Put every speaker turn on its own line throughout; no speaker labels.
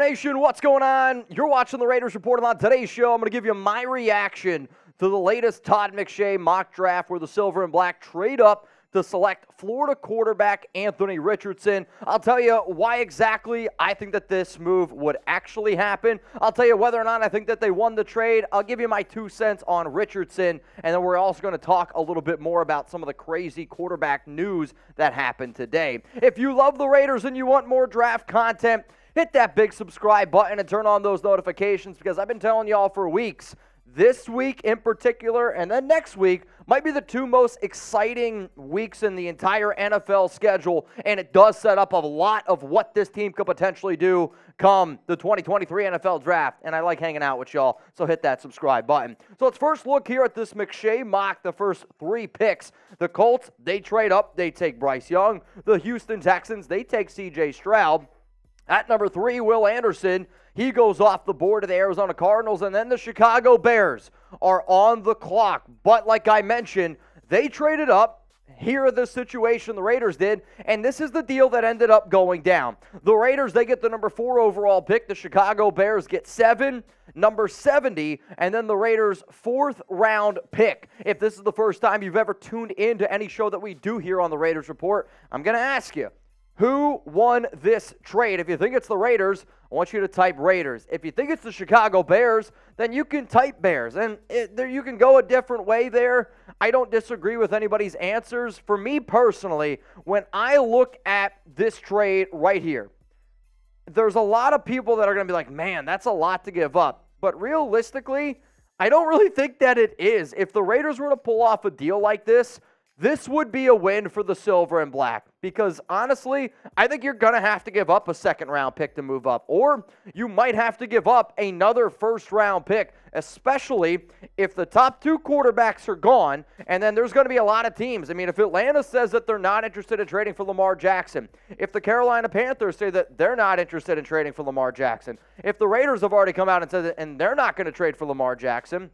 Nation, what's going on? You're watching the Raiders Report. On today's show, I'm going to give you my reaction to the latest Todd McShay mock draft where the Silver and Black trade up to select Florida quarterback Anthony Richardson. I'll tell you why exactly I think that this move would actually happen. I'll tell you whether or not I think that they won the trade. I'll give you my 2 cents on Richardson, and then we're also going to talk a little bit more about some of the crazy quarterback news that happened today. If you love the Raiders and you want more draft content, hit that big subscribe button and turn on those notifications because I've been telling y'all for weeks. This week in particular, and then next week, might be the 2 most exciting weeks in the entire NFL schedule, and it does set up a lot of what this team could potentially do come the 2023 NFL Draft, and I like hanging out with y'all, so hit that subscribe button. So let's first look here at this McShay mock, the first 3 picks. The Colts, they trade up, they take Bryce Young. The Houston Texans, they take C.J. Stroud. At number 3, Will Anderson, he goes off the board to the Arizona Cardinals, and then the Chicago Bears are on the clock. But like I mentioned, they traded up. Here are the situation the Raiders did, and this is the deal that ended up going down. The Raiders, they get the number 4 overall pick. The Chicago Bears get 7, number 70, and then the Raiders' 4th round pick. If this is the first time you've ever tuned into any show that we do here on the Raiders Report, I'm going to ask you, who won this trade? If you think it's the Raiders, I want you to type Raiders. If you think it's the Chicago Bears, then you can type Bears. And you can go a different way there. I don't disagree with anybody's answers. For me personally, when I look at this trade right here, there's a lot of people that are going to be like, man, that's a lot to give up. But realistically, I don't really think that it is. If the Raiders were to pull off a deal like this would be a win for the Silver and Black because, honestly, I think you're going to have to give up a 2nd-round pick to move up, or you might have to give up another 1st-round pick, especially if the top 2 quarterbacks are gone, and then there's going to be a lot of teams. I mean, if Atlanta says that they're not interested in trading for Lamar Jackson, if the Carolina Panthers say that they're not interested in trading for Lamar Jackson, if the Raiders have already come out and said that and they're not going to trade for Lamar Jackson,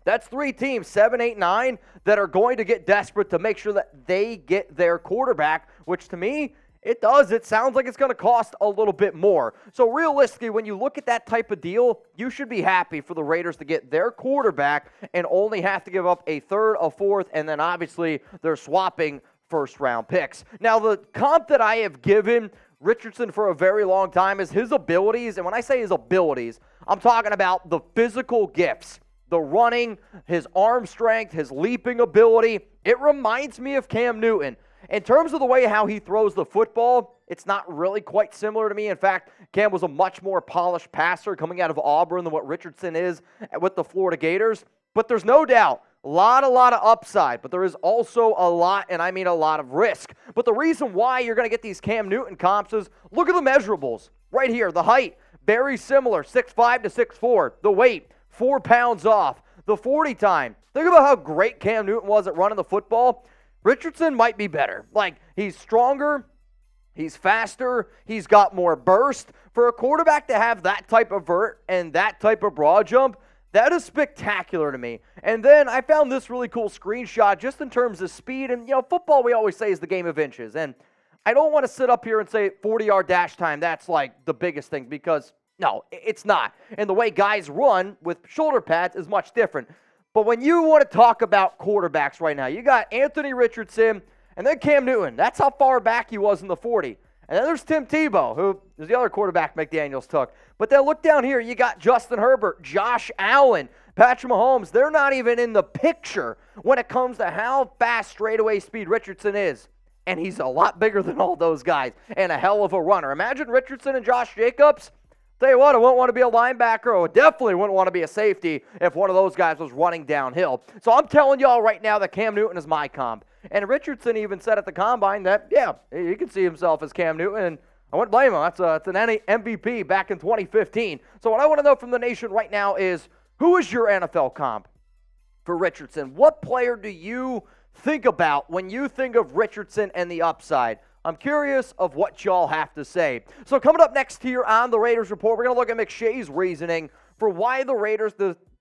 that's 3 teams, 7, 8, 9, that are going to get desperate to make sure that they get their quarterback, which to me, it does. It sounds like it's going to cost a little bit more. So realistically, when you look at that type of deal, you should be happy for the Raiders to get their quarterback and only have to give up a 3rd, a 4th, and then obviously they're swapping 1st-round picks. Now, the comp that I have given Richardson for a very long time is his abilities, and when I say his abilities, I'm talking about the physical gifts. The running, his arm strength, his leaping ability, it reminds me of Cam Newton. In terms of the way how he throws the football, it's not really quite similar to me. In fact, Cam was a much more polished passer coming out of Auburn than what Richardson is with the Florida Gators. But there's no doubt, a lot of upside, but there is also a lot, and I mean a lot of risk. But the reason why you're going to get these Cam Newton comps is, look at the measurables right here. The height, very similar, 6'5" to 6'4". The weight, 4 pounds off. The 40 time. Think about how great Cam Newton was at running the football. Richardson might be better. Like, he's stronger, he's faster, he's got more burst. For a quarterback to have that type of vert and that type of broad jump, that is spectacular to me. And then I found this really cool screenshot just in terms of speed. And, football we always say is the game of inches. And I don't want to sit up here and say 40-yard dash time, that's like the biggest thing because no, it's not. And the way guys run with shoulder pads is much different. But when you want to talk about quarterbacks right now, you got Anthony Richardson and then Cam Newton. That's how far back he was in the 40. And then there's Tim Tebow, who is the other quarterback McDaniels took. But then look down here. You got Justin Herbert, Josh Allen, Patrick Mahomes. They're not even in the picture when it comes to how fast straightaway speed Richardson is. And he's a lot bigger than all those guys and a hell of a runner. Imagine Richardson and Josh Jacobs. Tell you what, I wouldn't want to be a linebacker, or definitely wouldn't want to be a safety if one of those guys was running downhill. So I'm telling y'all right now that Cam Newton is my comp. And Richardson even said at the Combine that, yeah, he can see himself as Cam Newton, and I wouldn't blame him. That's an MVP back in 2015. So what I want to know from the nation right now is, who is your NFL comp for Richardson? What player do you think about when you think of Richardson and the upside? I'm curious of what y'all have to say. So coming up next here on the Raiders Report, we're going to look at McShay's reasoning for why the Raiders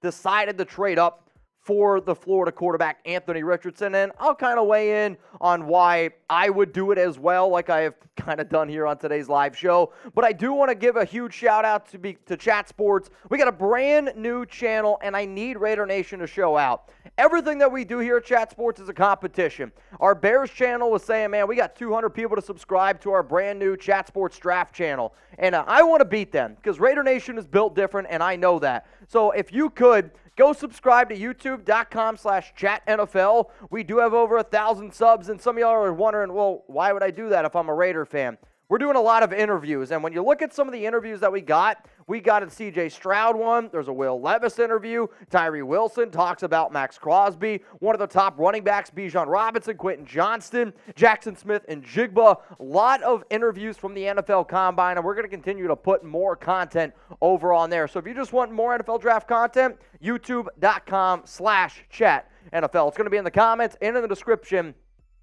decided to trade up for the Florida quarterback, Anthony Richardson, and I'll kind of weigh in on why I would do it as well, like I have kind of done here on today's live show. But I do want to give a huge shout-out to Chat Sports. We got a brand new channel, and I need Raider Nation to show out. Everything that we do here at Chat Sports is a competition. Our Bears channel was saying, man, we got 200 people to subscribe to our brand new Chat Sports Draft channel, and I want to beat them because Raider Nation is built different, and I know that. So if you could, go subscribe to youtube.com/chatnfl. We do have over 1,000 subs, and some of y'all are wondering, well, why would I do that if I'm a Raider fan? We're doing a lot of interviews, and when you look at some of the interviews that we got a C.J. Stroud one, there's a Will Levis interview, Tyree Wilson talks about Max Crosby, one of the top running backs, Bijan Robinson, Quentin Johnston, Jackson Smith, and Jigba. A lot of interviews from the NFL Combine, and we're going to continue to put more content over on there. So if you just want more NFL Draft content, youtube.com/chatNFL. It's going to be in the comments and in the description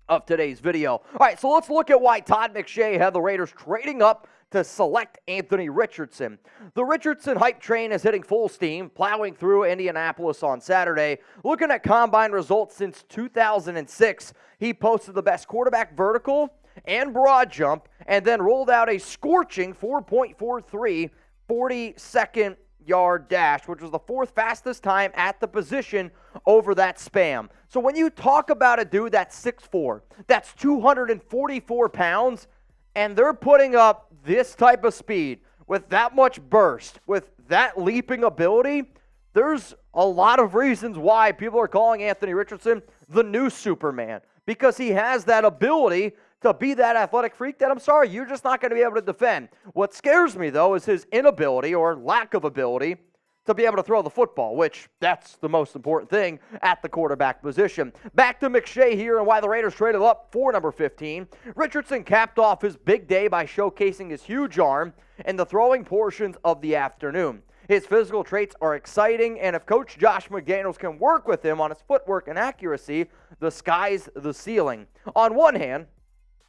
of today's video. All right, so let's look at why Todd McShay had the Raiders trading up to select Anthony Richardson. The Richardson hype train is hitting full steam, plowing through Indianapolis on Saturday. Looking at combine results since 2006, he posted the best quarterback vertical and broad jump, and then rolled out a scorching 4.43 40-second yard dash, which was the fourth fastest time at the position over that span. So when you talk about a dude that's 6'4", that's 244 pounds, and they're putting up this type of speed with that much burst, with that leaping ability, there's a lot of reasons why people are calling Anthony Richardson the new Superman, because he has that ability to be that athletic freak that, I'm sorry, you're just not going to be able to defend. What scares me, though, is his inability or lack of ability to be able to throw the football, which that's the most important thing at the quarterback position. Back to McShay here and why the Raiders traded up for number 15. Richardson capped off his big day by showcasing his huge arm in the throwing portions of the afternoon. His physical traits are exciting, and if Coach Josh McDaniels can work with him on his footwork and accuracy, the sky's the ceiling. On one hand,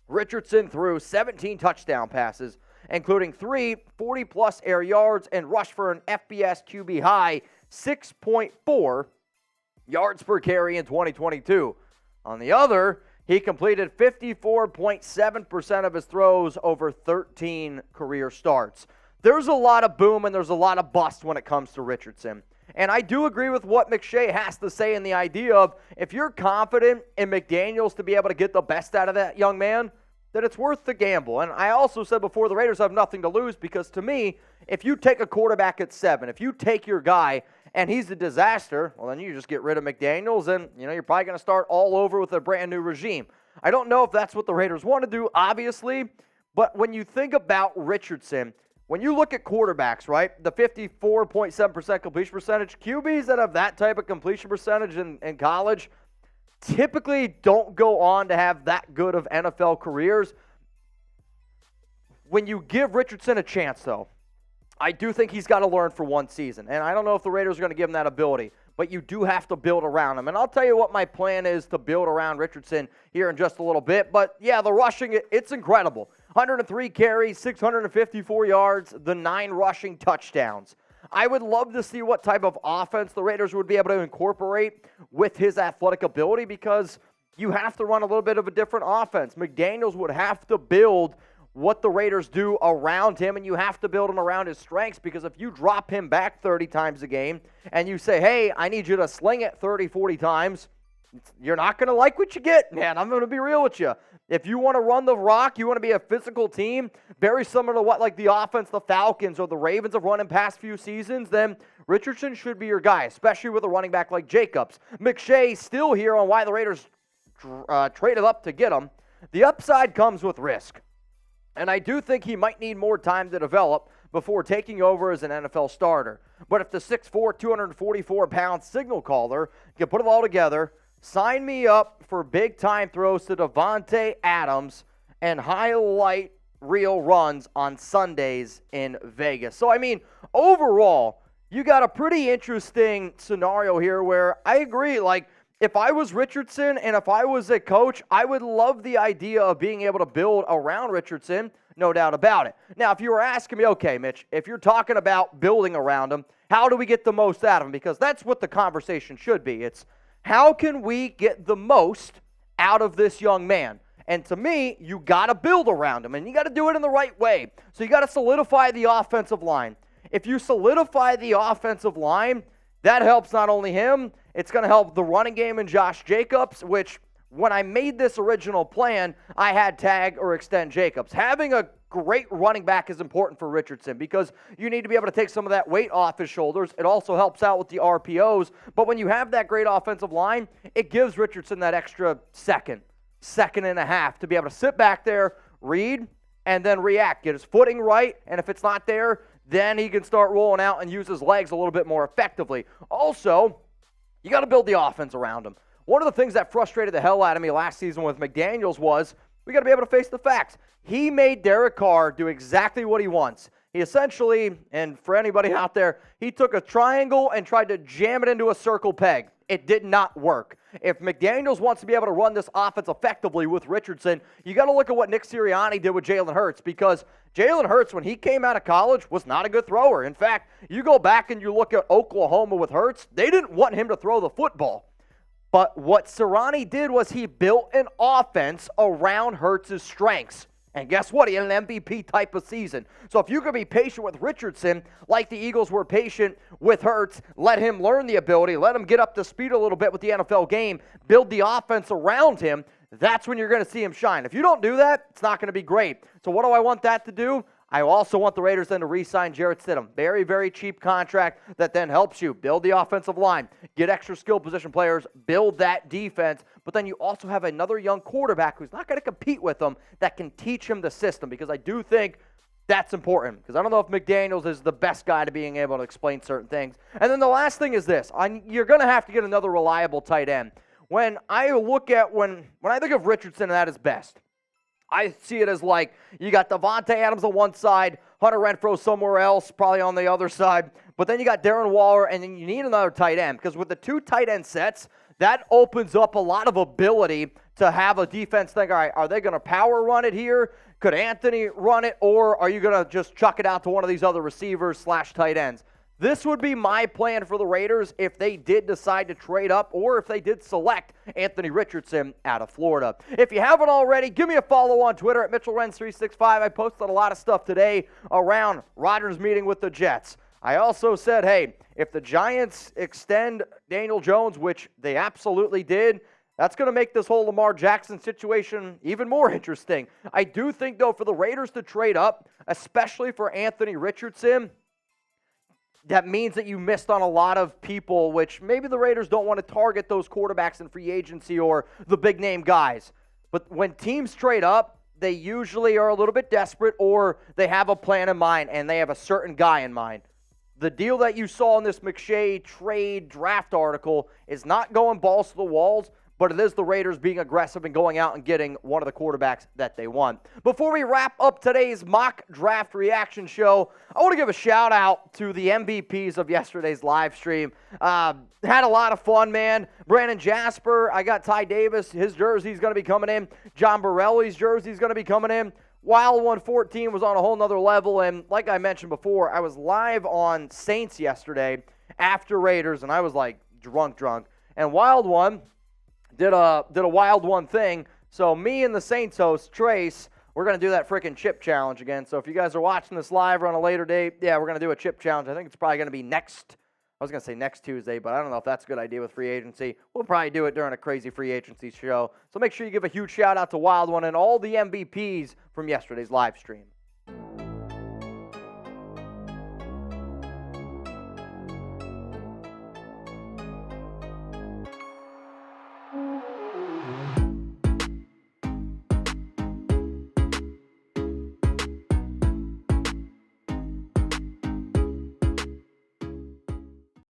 Richardson threw 17 touchdown passes, including 3 40-plus air yards, and rushed for an FBS QB-high 6.4 yards per carry in 2022. On the other, he completed 54.7% of his throws over 13 career starts. There's a lot of boom and there's a lot of bust when it comes to Richardson. And I do agree with what McShay has to say in the idea of if you're confident in McDaniels to be able to get the best out of that young man, then it's worth the gamble. And I also said before, the Raiders have nothing to lose because to me, if you take a quarterback at 7, if you take your guy and he's a disaster, well, then you just get rid of McDaniels and, you're probably going to start all over with a brand new regime. I don't know if that's what the Raiders want to do, obviously, but when you think about Richardson, when you look at quarterbacks, right, the 54.7% completion percentage, QBs that have that type of completion percentage in college typically don't go on to have that good of NFL careers. When you give Richardson a chance, though, I do think he's got to learn for one season. And I don't know if the Raiders are going to give him that ability, but you do have to build around him. And I'll tell you what my plan is to build around Richardson here in just a little bit. But, yeah, the rushing, it's incredible. 103 carries, 654 yards, the 9 rushing touchdowns. I would love to see what type of offense the Raiders would be able to incorporate with his athletic ability because you have to run a little bit of a different offense. McDaniels would have to build what the Raiders do around him, and you have to build him around his strengths because if you drop him back 30 times a game and you say, hey, I need you to sling it 30, 40 times, you're not going to like what you get, man. I'm going to be real with you. If you want to run the rock, you want to be a physical team, very similar to what like the offense the Falcons or the Ravens have run in past few seasons, then Richardson should be your guy, especially with a running back like Jacobs. McShay still here on why the Raiders traded up to get him. The upside comes with risk. And I do think he might need more time to develop before taking over as an NFL starter. But if the 6'4", 244-pound signal caller can put it all together, sign me up for big-time throws to Davante Adams and highlight reel runs on Sundays in Vegas. So, I mean, overall, you got a pretty interesting scenario here where I agree, like, if I was Richardson and if I was a coach, I would love the idea of being able to build around Richardson, no doubt about it. Now, if you were asking me, okay, Mitch, if you're talking about building around him, how do we get the most out of him? Because that's what the conversation should be. It's how can we get the most out of this young man? And to me, you got to build around him, and you got to do it in the right way. So you got to solidify the offensive line. If you solidify the offensive line, that helps not only him, it's going to help the running game in Josh Jacobs, which when I made this original plan, I had tag or extend Jacobs. Having a great running back is important for Richardson because you need to be able to take some of that weight off his shoulders. It also helps out with the RPOs. But when you have that great offensive line, it gives Richardson that extra second and a half to be able to sit back there, read, and then react. Get his footing right, and if it's not there, then he can start rolling out and use his legs a little bit more effectively. Also, you got to build the offense around him. One of the things that frustrated the hell out of me last season with McDaniels was we got to be able to face the facts. He made Derek Carr do exactly what he wants. He essentially, and for anybody out there, he took a triangle and tried to jam it into a circle peg. It did not work. If McDaniels wants to be able to run this offense effectively with Richardson, you got to look at what Nick Sirianni did with Jalen Hurts, because Jalen Hurts, when he came out of college, was not a good thrower. In fact, you go back and you look at Oklahoma with Hurts, they didn't want him to throw the football. But what Sirianni did was he built an offense around Hurts' strengths. And guess what? He had an MVP type of season. So if you could be patient with Richardson, like the Eagles were patient with Hurts, let him learn the ability, let him get up to speed a little bit with the NFL game, build the offense around him, that's when you're going to see him shine. If you don't do that, it's not going to be great. So what do I want that to do? I also want the Raiders then to re-sign Jarrett Stidham. Very, very cheap contract that then helps you build the offensive line, get extra skill position players, build that defense, but then you also have another young quarterback who's not going to compete with them that can teach him the system, because I do think that's important, because I don't know if McDaniels is the best guy to being able to explain certain things. And then the last thing is this. You're going to have to get another reliable tight end. When I look at, when I think of Richardson at his best, I see it as like you got Davante Adams on one side, Hunter Renfrow somewhere else, probably on the other side, but then you got Darren Waller, and then you need another tight end, because with the two tight end sets, that opens up a lot of ability to have a defense think, all right, are they going to power run it here? Could Anthony run it, or are you going to just chuck it out to one of these other receivers / tight ends? This would be my plan for the Raiders if they did decide to trade up, or if they did select Anthony Richardson out of Florida. If you haven't already, give me a follow on Twitter at MitchellRens365. I posted a lot of stuff today around Rodgers' meeting with the Jets. I also said, hey, if the Giants extend Daniel Jones, which they absolutely did, that's going to make this whole Lamar Jackson situation even more interesting. I do think, though, for the Raiders to trade up, especially for Anthony Richardson, that means that you missed on a lot of people, which maybe the Raiders don't want to target those quarterbacks in free agency or the big-name guys. But when teams trade up, they usually are a little bit desperate, or they have a plan in mind, and they have a certain guy in mind. The deal that you saw in this McShay trade draft article is not going balls to the walls, but it is the Raiders being aggressive and going out and getting one of the quarterbacks that they want. Before we wrap up today's mock draft reaction show, I want to give a shout out to the MVPs of yesterday's live stream. Had a lot of fun, man. Brandon Jasper, I got Ty Davis, his jersey's going to be coming in. John Borelli's jersey's going to be coming in. Wild 114 was on a whole nother level, and like I mentioned before, I was live on Saints yesterday after Raiders, and I was like drunk. And Wild One did a Wild One thing. So me and the Saints host, Trace, we're going to do that freaking chip challenge again. So if you guys are watching this live or on a later date, yeah, we're going to do a chip challenge. I think it's probably going to be next Tuesday, but I don't know if that's a good idea with free agency. We'll probably do it during a crazy free agency show. So make sure you give a huge shout out to Wild One and all the MVPs from yesterday's live stream.